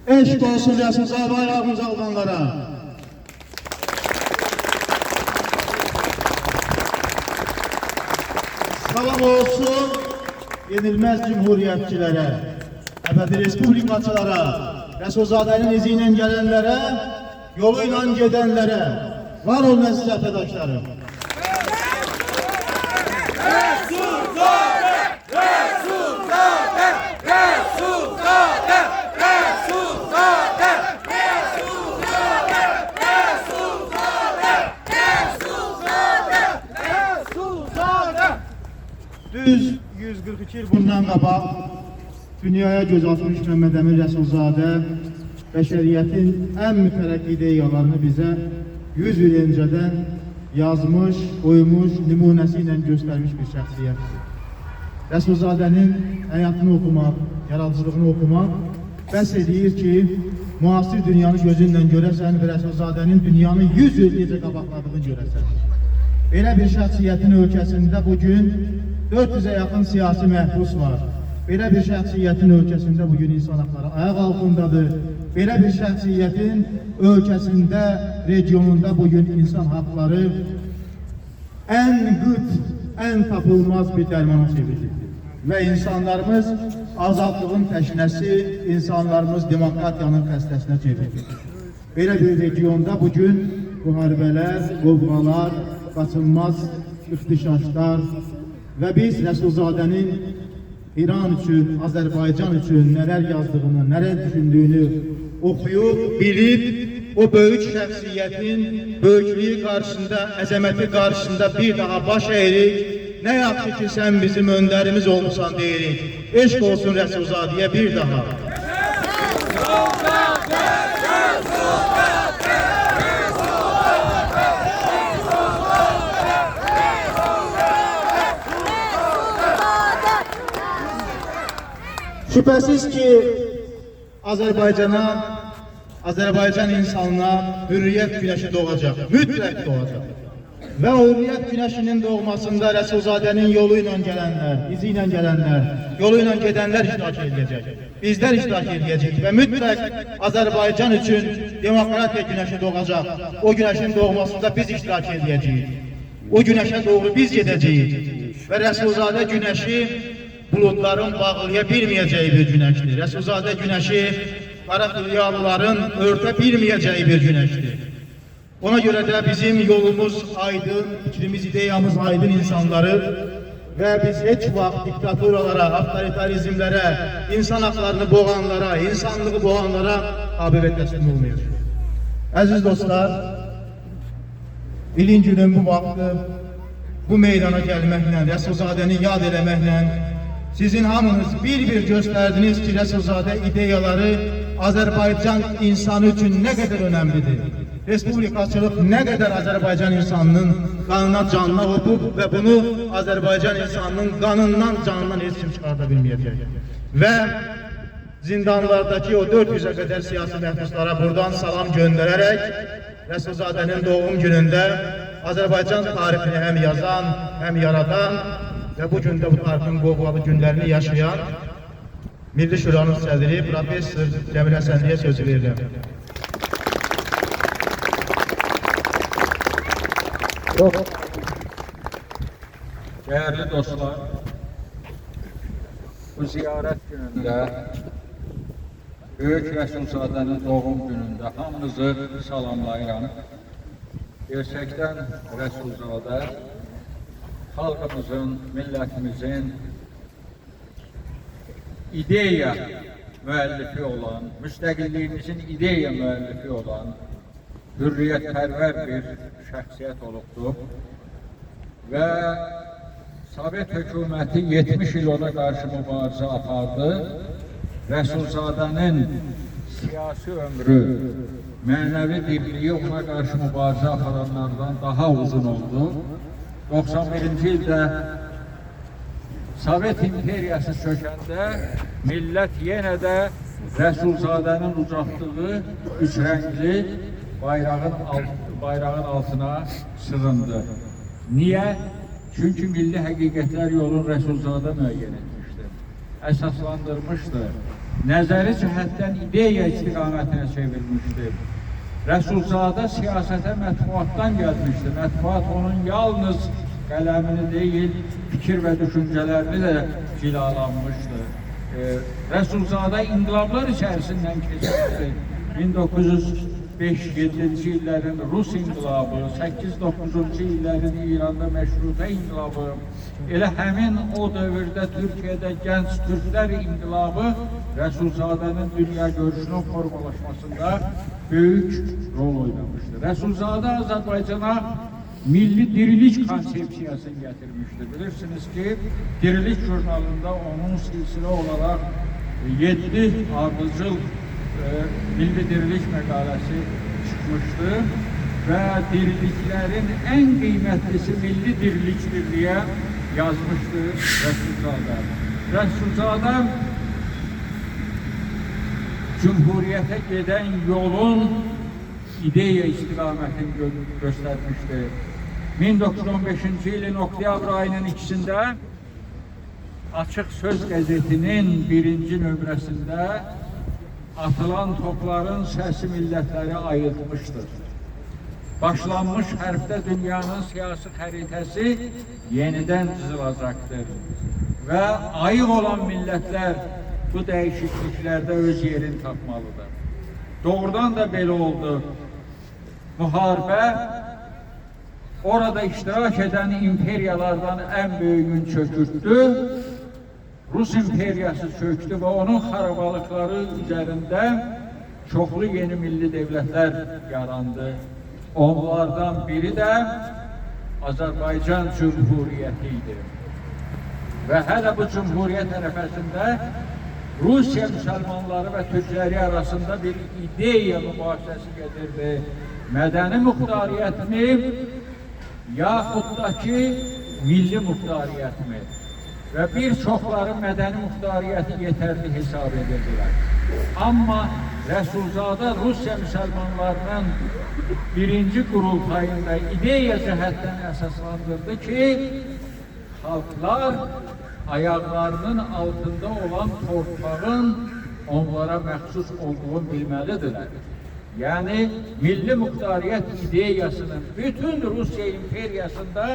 Eşk olsun Rəsulzadə bayrağımızı aldanlara. Salam olsun yenilmez cumhuriyetçilere, ebedi respublikaçılara, Rəsulzadənin izi ilə gələnlərə, yolu ilə gedənlərə. Var olun əziz arkadaşlarım. Düz 142 yıl bundan qabaq dünyaya göz atmış Məhəmməd Əmin Rəsulzadə bəşəriyyətin ən mütərəqqi ideyalarını bizə 100 il öncədən yazmış, qoymuş, nümunəsi ilə göstərmiş bir şəxsiyyətdir. Rəsulzadənin həyatını oxumaq, yaradıcılığını oxumaq bəs edir ki, müasir dünyanı gözünlə görəsən və Rəsulzadənin dünyanı 100 il necə qabaqladığını görəsən. Belə bir şəxsiyyətin ölkəsində bugün 400'e yakın siyasi məhbus var. Belə bir şəxsiyyətin ölkəsində bugün insan hakları ayaq altındadır. Belə bir şəxsiyyətin ölkəsində, regionunda bugün insan hakları ən qıt, ən tapılmaz bir dərmana çevrilir. Və insanlarımız azadlığın təşnəsi, insanlarımız demokratiyanın xəstəsinə çevrilir. Belə bir regionda bugün müharibələr, qovğalar, qaçınmaz ixtişaşlar və biz Rəsulzadənin İran üçün, Azərbaycan üçün nələr yazdığını, nələr düşündüyünü oxuyub, bilib, o böyük şəxsiyyətin böyüklüyü qarşısında, əzəməti qarşısında bir daha baş əyirik. Nə yaxşı ki, sən bizim öndərimiz olmuşsan deyirik. Eşq olsun Rəsulzadəyə bir daha. Şüphesiz ki Azerbaycan insanına hürriyet güneşi doğacak, mütlak doğacak. Ve o hürriyet güneşinin doğmasında Rəsulzadənin yoluyla gelenler, iziyle gelenler, yoluyla gedenler iştirak edecek. Bizler iştirak edecek ve mütlak Azerbaycan için demokratiya güneşi doğacak. O güneşin doğmasında biz iştirak edeceğiz. O güneşe doğru biz gideceğiz. Ve Rəsulzadə güneşi bulutların bağlaya bilmeyeceği bir güneştir. Rəsulzadə güneşi qara rüyalıların örtə bilmeyeceği bir güneştir. Ona göre de bizim yolumuz aydın, fikrimiz, ideyamız aydın insanları ve biz hiç vaxt diktaturalara, avtoritarizmlere, insan haklarını boğanlara, insanlığı boğanlara tabi ve teslim olmayacağız. Aziz dostlar, ilin günün bu vaxtı bu meydana gelmekle, Rəsulzadəni yad eləməklə sizin hamınız bir gösterdiniz ki Rəsulzadə ideyaları Azerbaycan insanı için ne kadar önemlidir. Respublikaçılık ne kadar Azerbaycan insanının kanına canına hopub ve bunu Azerbaycan insanının kanından canından hiç kim çıkartabilmeyecek. Ve zindanlardaki o 400'e kadar siyasi məhbuslara buradan salam göndererek Rəsulzadənin doğum gününde Azerbaycan tarixini hem yazan hem yaradan ve bu günde bu tarixin qovğalı günlerini yaşayan Milli Şuranın sədri Profesör Cəmil Həsənliyə söz verirəm. Değerli dostlar, bu ziyaret gününde, Böyük Rəsulzadənin doğum gününde hamınızı salamlayıram. Gerçekten Rəsulzadə halkımızın, milletimizin ideya müəllifi olan, müstəqilliyimizin ideya müəllifi olan hürriyyətpərvər bir şəxsiyyət olubdur. Və Sovet hökuməti 70 il ona qarşı mübarizə apardı. Rəsulzadənin siyasi ömrü, mənəvi dirliyi ona qarşı mübarizə aparanlardan daha uzun oldu. 91-ci ildə Sovet imperiyası çökəndə millət yenə də Rəsulzadənin ucaltdığı üç rəngli bayrağın altına sığındı. Niyə? Çünki milli həqiqətlər yolun Rəsulzadə müəyyən etmişdir, əsaslandırmışdır. nəzəri cəhətdən ideya istiqamətinə çevrilmişdir. Rəsulzadə siyasətə mətbuatdan gəlmişdi. Mətbuat onun yalnız qələmini deyil, fikir və düşüncələrini də cilalanmışdı. Rəsulzadə inqilablar içərisindən keçmişdi. 1905-7-ci illərin Rus inqilabı, 8-9-cu illərin İranda məşrutə inqilabı, elə həmin o dövrdə Türkiyədə gənc Türklər inqilabı Rəsulzadənin dünya görüşünün formalaşmasında böyük rol oynamışdır. Rəsulzadə Azərbaycana milli diriliş konsepsiyasını getirmiştir. Bilirsiniz ki, Diriliş jurnalında onun silsile olarak 7 ardıcıl milli diriliş məqaləsi çıxmışdı və diriliklərin ən qiymətlisi milli dirilikdir deyə yazmışdı Rəsulzadə. Rəsulzadə Cumhuriyyətə gedən yolun ideya istiqamətini göstərmişdir. 1915-ci ilin oktyabr ayının ikisində Açıq Söz qəzetinin 1-ci nömrəsində atılan topların səsi millətləri ayıltmışdır. Başlanmış hərfdə dünyanın siyasi xəritəsi yenidən çiziləcəkdir və ayıq olan millətlər bu dəyişikliklərdə öz yerini tapmalıdır. Doğrudan da belə oldu. Müharibə orada iştirak eden imperiyalardan en büyüğünü çökürttü. Rus imperiyası çöktü ve onun xarabalıkları üzerinde çoxlu yeni milli devletler yarandı. Onlardan biri de Azərbaycan Cumhuriyyətiydi. Ve hele bu Cumhuriyyət ərəfəsində Rusya Müslümanları ve Türkleri arasında bir ideya mübahisəsi gedirdi. Mədəni muxtariyyətmi yaxud da ki milli muxtariyyətmi və bir çoxları mədəni muxtariyyəti yetərli hesab edirdilər. Amma Rəsulzadə Rusya müsəlmanlarının birinci qurultayında ideya cəhətdən əsaslandırdı ki, xalqlar ayaqlarının altında olan torpağın onlara məxsus olduğunu bilməlidirlər. Yani milli muxtariyyət ideyasının bütün Rusya imperiyasında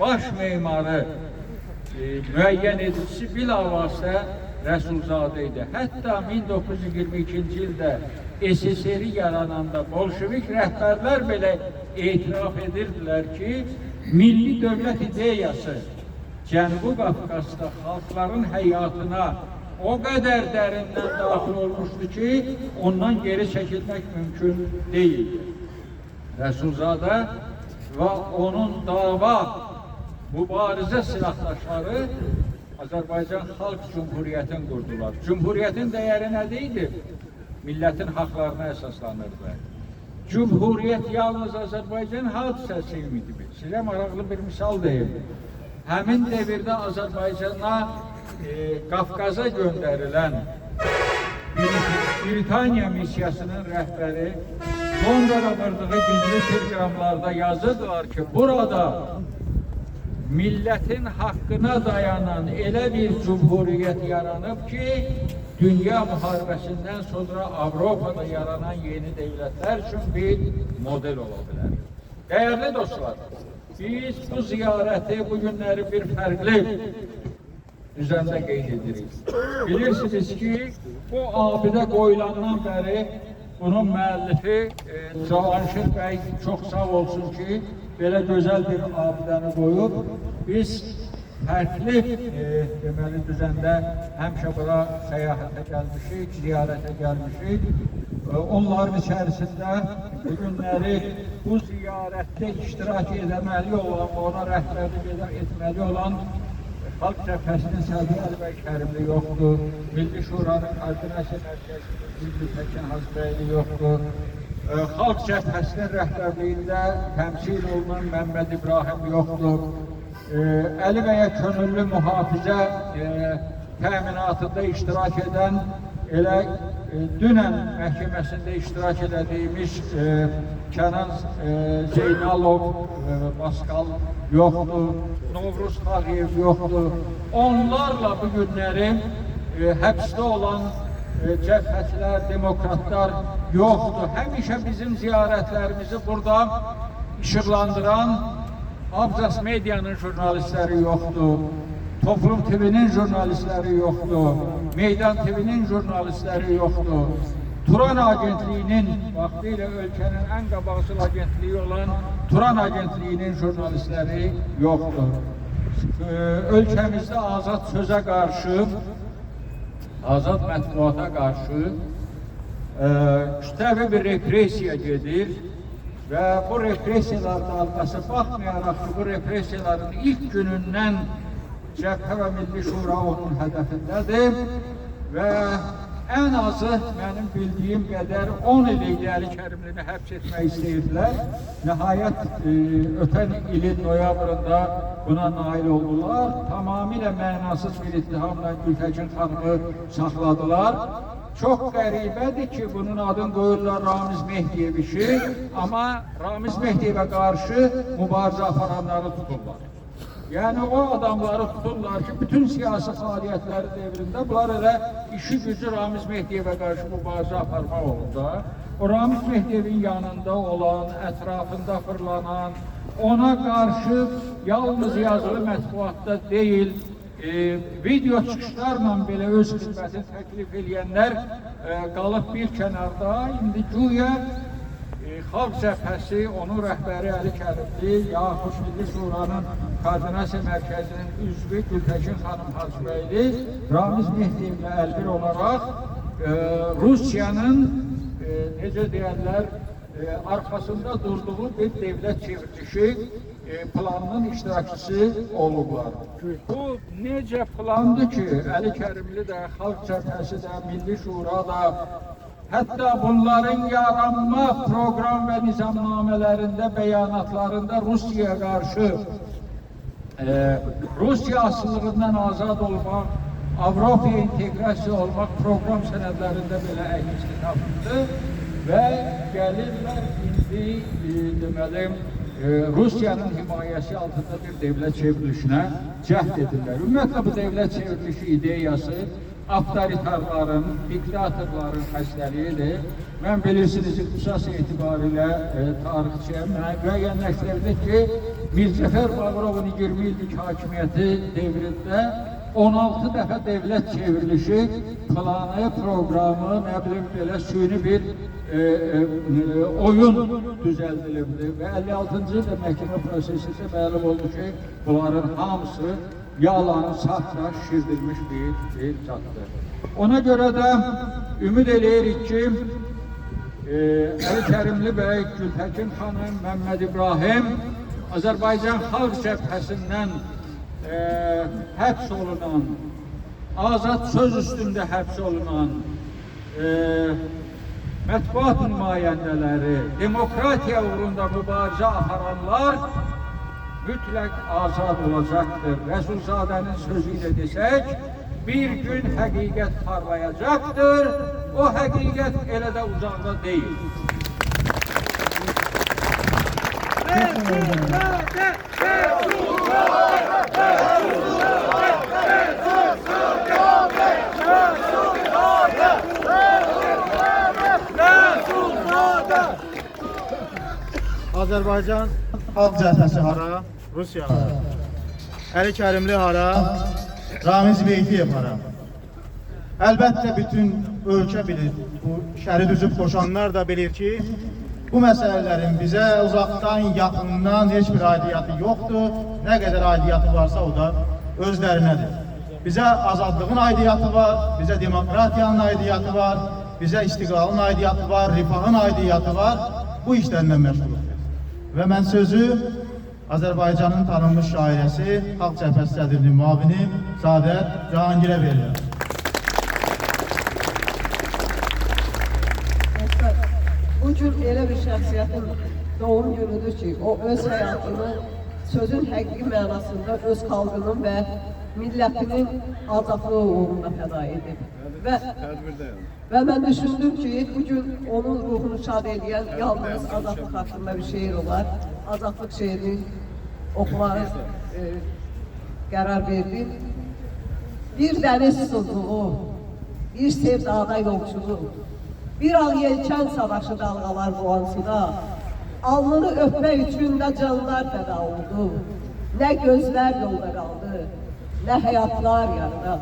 baş mimarı, müəyyən edicisi bilavasitə Rəsulzadə idi. Hətta 1922-ci ildə SSR-i yarananda Bolşevik rəhbərlər belə etiraf edirdilər ki, milli dövlət ideyası Cənubi Qafqazda xalqların həyatına o kadar derinden daxil olmuştu ki, ondan geri çekilmek mümkün değildi. Rəsulzadə ve onun dava mübarizə silahdaşları Azərbaycan Xalq Cumhuriyyətini qurdular. Cumhuriyyətin dəyəri nədir? Milletin haqlarına əsaslanırdı. Cumhuriyyət yalnız Azərbaycan hadisəsi idi. Sizə maraqlı bir misal deyim. Həmin devirdə Azərbaycana Qafqaza gönderilen Britanya misyasının rəhbəri son qarabardığı gizli telegramlarda yazırdılar ki, burada milletin hakkına dayanan elə bir cumhuriyyət yaranıb ki, dünya müharibəsindən sonra Avropada yaranan yeni devletler üçün bir model ola bilər. Değerli dostlar, biz bu ziyareti bugünləri bir fərqli üzerinde qeyd edirik. Bilirsiniz ki, bu abidə qoyulandan bəri bunun müəllifi Cavanşir bəy çox sağ olsun ki, belə gözəl bir abidəni qoyub. Biz fərqli deməli düzəndə həmişə bura səyahətə gəlmişik, ziyarətə gəlmişik. Onların içərisində bu günləri bu ziyarətdə iştirak edəməli olan, ona rəhbərlik etməli olan Xalq Cəbhəsinin Sədri Əli bəy Kərimli yoxdur, Milli Şuranın Koordinasiya Mərkəzinin Milli Təkin Hazbəyli yoxdur, Xalq Cəbhəsinin rəhbərliyində təmsil olunan Məmməd İbrahim yoxdur, Əli bəyə könüllü mühafizə təminatında iştirak edən, elə dünən məhkəməsində iştirak edədiyimiz Kənan Zeynalov, Baskal yoxdur, Novruz Tağıyev yoxdur. Onlarla bu günləri həbsdə olan cəbhəçilər, demokratlar yoxdur. Həmişə bizim ziyarətlərimizi burada işıqlandıran Abzas Medianın jurnalistləri yoxdur. Toplum TV'nin jurnalistləri yoxdur. Meydan TV'nin jurnalistləri yoxdur. Turan Agentliyinin, vaxtilə ölkənin ən qabaqcıl agentliyi olan Turan Agentliyinin jurnalistləri yoxdur. Ölkəmizdə azad sözə qarşı, azad mətbuata qarşı kütləvi bir repressiya gedir və bu repressiyalar dalğası baxmayaraq ki, bu repressiyaların ilk günündən Cəbhə və Milli Şura onun hədəfindədir və ən azı mənim bildiyim qədər 10 il idi Əli Kərimlini həbs etmək istəyirdilər. Nəhayət ötən ilin noyabrında buna nail oldular. Tamamilə mənasız bir ittihamla Gültəkin xanımı saxladılar. Çox qəribədir ki, bunun adını qoyurlar Ramiz Mehdiyevişi, amma Ramiz Mehdiyevə qarşı mübarizə aparanları tuturlar. Yəni o adamları tuturlar ki, bütün siyasi fəaliyyətləri devrində bunlar elə işi gücü Ramiz Mehdiyevə qarşı mübarizə aparmaq olur da. O Ramiz Mehdiyevin yanında olan, ətrafında fırlanan, ona qarşı yalnız yazılı mətbuatda deyil, video çıxışlarla belə öz xidmətini təklif edənlər qalıb bir kənarda. İndi güya Xalq Cəbhəsi, onun rəhbəri Əli Kərimli, yaxud Milli Şuranın Koordinasiya Mərkəzinin üzvü Gültəkin xanım Hacıbəyli, Ramiz Mehdiyevlə əlbir olaraq Rusiyanın, necə deyərlər, arxasında durduğu bir dövlət çevrilişi planının iştirakçısı olublar. Bu necə plandır ki, Əli Kərimli də, Xalq Cəbhəsi də, Milli Şura da, hətta bunların yaranma proqram və nizamnamələrində, bəyanatlarında Rusiyaya qarşı Rusiya asılılığından azad olmaq, Avropaya inteqrasiya olmaq proqram sənədlərində belə əksini tapıldı və gəlirlər indi deməli Rusiyanın himayəsi altında bir dövlət çevrilişinə cəhd edirlər. Ümumiyyətlə bu dövlət çevrilişi ideyası avtoritarların, diktatorların xəstəliyidir. Mən bilirsiniz, ixtisas etibarilə tarixçiyəm. Müəyyənləşdirildi ki, Mirzəcəfər Bağırovun 20 illik hakimiyyəti devrində 16 dəfə dövlət çevrilişi planı, proqramı, nə bilim belə süni bir oyun düzəldilibdir və 56-cı ildə məhkəmə prosesində məlum oldu ki, bunların hamısı yalan, saxta, şişirdilmiş bir çatdır. Ona görə də ümid eləyirik ki, Əli Kərimli bəy, Gültəkin xanım, Məmməd İbrahim Azərbaycan Xalq Cəbhəsindən həbs olunan, azad söz üstündə həbs olunan mətbuat nümayəndələri, demokratiya uğrunda mübarizə aparanlar mütləq azad olacaqdır. Rəsulzadənin sözü ilə desək, bir gün həqiqət parlayacaqdır. O həqiqət elə də uzaqda deyil. Rəsulzadə! Rəsulzadə! Azərbaycan Xalq Cəbhəsi hara? Rusiya hara? Əli Kərimli hara? Ramiz Mehdiyев hara? Əlbəttə bütün ölkə bilir, bu şərid üzüb qoşanlar da bilir ki, bu məsələlərin bizə uzaqdan, yaxından heç bir aidiyyatı yoxdur. Nə qədər aidiyyatı varsa o da özlərinədir. Bizə azadlığın aidiyyatı var, bizə demokratiyanın aidiyyatı var, bizə istiqlalın aidiyyatı var, rifahın aidiyyatı var. Bu işlərlə məşğuluq. Və mən sözü Azərbaycanın tanınmış şairəsi, Xalq Cəbhəsi sədrinin müavini Sadət Cahangirə verirəm. Bugün elə bir şəxsiyyətin doğum günüdür ki, o öz həyatını sözün həqiqi mənasında öz xalqının və millətinin azadlığı uğrunda fəda edib. Və mən düşündüm ki, bugün onun ruhunu şad edən yalnız azadlıq haqqında bir şeir olar. Azadlıq şeirini oxumağa qərar verdim. Bir dəniz sızlığı bir sevdada yolculuk. Bir al yelken savaşı dalgalar boğazına. Alnını öpmek için ne canlar feda oldu. Ne gözler yolda kaldı. Ne hayatlar yarına.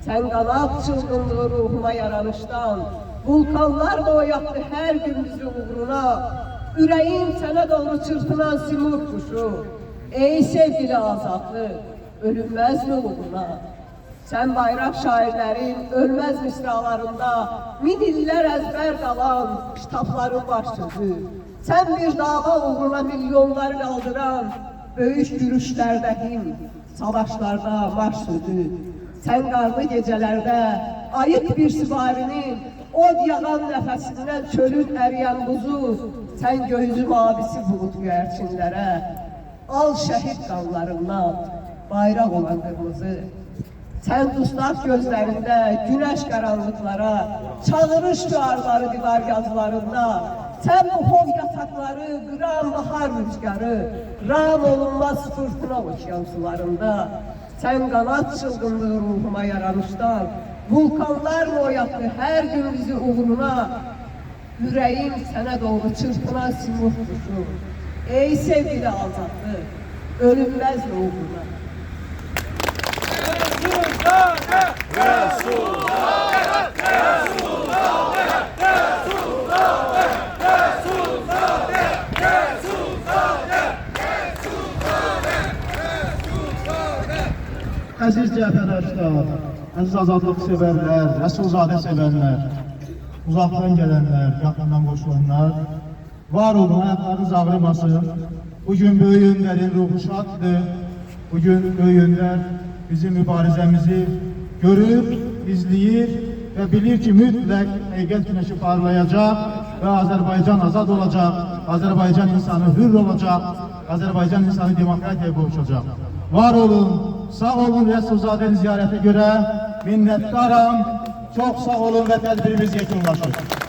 Sen kanat çılgınlığı ruhuma yaranıştan. Vulkanlar da oyattı her gün bizi uğruna. Yüreğim sana doğru çırpınan simur kuşu. Ey sevgili azadlı, ölünmez yoluna. Sen bayrak şairlerin ölmez misralarında min iller ezber kalan kitapların baş sözü. Sen bir dava uğruna milyonları kaldıran böyük yürüyüşlerde him, savaşlarda marş sözü. Sen karlı gecelerde ayık bir süvarinin od yağan nefesinden çölün eriyen buzu. Sen göğsü mavisi bulut güvercinlere al şehit kanlarından bayrak olan kırmızı. Sen dustak gözlerinde güneş karanlıklara çağırış duvarları divar yazılarında. Sen bu hov yatakları kıran bahar rüzgarı ram olunmaz fırtına okyan sularında. Sen kanat çılgınlığı ruhuma yaranıştan vulkanlar mı oyattı her gün bizi uğruna. Yüreğim sana doğru çırpınan simur kuşu. Ey sevgili azadlı, ölünmez ruhuna. Əziz cəbhədaşlar, əziz azadlıq sevərlər, Rəsulzadə sevərlər, uzaqdan gələnlər, yaxından qoşulanlar, var olun, ayaqlarınız ağrımasın. Bugün böyük öndərin ruhu şaddır. Bugün böyük öndər bizim mübarizəmizi görür, izləyir və bilir ki, mütləq həqiqət günəşi parlayacaq və Azərbaycan azad olacaq, Azərbaycan insanı hür olacaq, Azərbaycan insanı demokratiyaya qovuşacaq. Var olun, sağ olun Rəsulzadəni ziyarətə görə minnətdaram, çox sağ olun və tədbirimiz yekunlaşır.